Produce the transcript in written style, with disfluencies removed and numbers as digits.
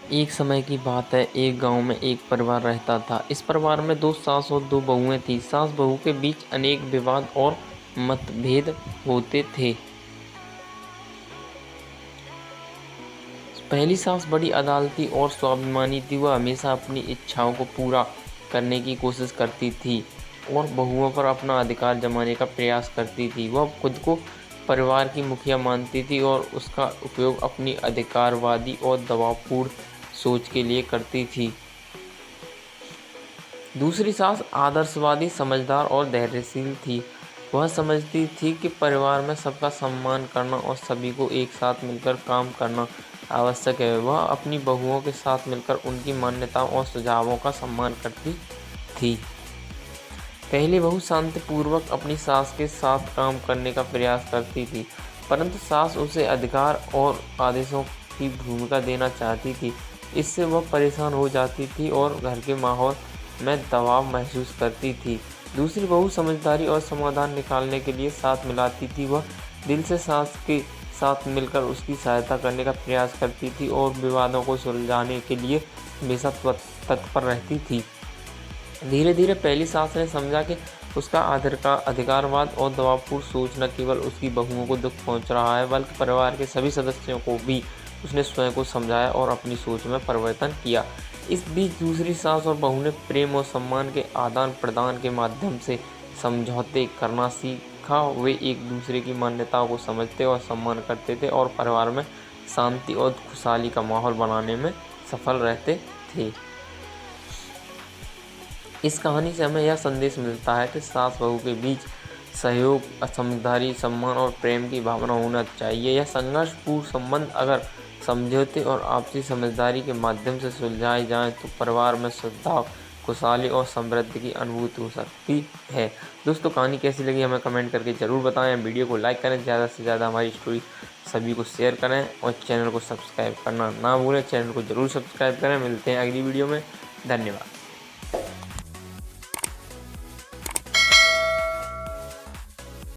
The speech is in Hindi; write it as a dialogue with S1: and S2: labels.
S1: एक समय की बात है, एक गांव में एक परिवार रहता था। इस परिवार में 2 सास और 2 बहुएं थीं। सास बहू के बीच अनेक विवाद और मतभेद होते थे। पहली सास बड़ी अदालती और स्वाभिमानी थी। वह हमेशा अपनी इच्छाओं को पूरा करने की कोशिश करती थी और बहुओं पर अपना अधिकार जमाने का प्रयास करती थी। वह खुद को परिवार की मुखिया मानती थी और उसका उपयोग अपनी अधिकारवादी और दबावपूर्ण सोच के लिए करती थी। दूसरी सास आदर्शवादी, समझदार और धैर्यशील थी। वह समझती थी कि परिवार में सबका सम्मान करना और सभी को एक साथ मिलकर काम करना आवश्यक है। वह अपनी बहुओं के साथ मिलकर उनकी मान्यताओं और सुझावों का सम्मान करती थी। पहली बहू शांतिपूर्वक अपनी सास के साथ काम करने का प्रयास करती थी, परंतु सास उसे अधिकार और आदेशों की भूमिका देना चाहती थी। इससे वह परेशान हो जाती थी और घर के माहौल में दबाव महसूस करती थी। दूसरी बहू समझदारी और समाधान निकालने के लिए साथ मिलाती थी। वह दिल से सास के साथ मिलकर उसकी सहायता करने का प्रयास करती थी और विवादों को सुलझाने के लिए हमेशा तत्पर रहती थी। धीरे धीरे पहली सास ने समझा कि उसका अधिकारवाद और दबावपूर्ण सोच न केवल उसकी बहुओं को दुख पहुंचा रहा है, बल्कि परिवार के सभी सदस्यों को भी। उसने स्वयं को समझाया और अपनी सोच में परिवर्तन किया। इस बीच दूसरी सास और बहू ने प्रेम और सम्मान के आदान प्रदान के माध्यम से समझौते करना सीखा। वे एक दूसरे की मान्यताओं को समझते और सम्मान करते थे और परिवार में शांति और खुशहाली का माहौल बनाने में सफल रहते थे। इस कहानी से हमें यह संदेश मिलता है कि सास बहू के बीच सहयोग, समझदारी, सम्मान और प्रेम की भावना होना चाहिए। यह संघर्षपूर्ण संबंध अगर समझौते और आपसी समझदारी के माध्यम से सुलझाए जाएं तो परिवार में सद्भाव, खुशहाली और समृद्धि की अनुभूति हो सकती है। दोस्तों, कहानी कैसी लगी हमें कमेंट करके ज़रूर बताएं। वीडियो को लाइक करें, ज़्यादा से ज़्यादा हमारी स्टोरी सभी को शेयर करें और चैनल को सब्सक्राइब करना ना भूलें। चैनल को ज़रूर सब्सक्राइब करें। मिलते हैं अगली वीडियो में। धन्यवाद।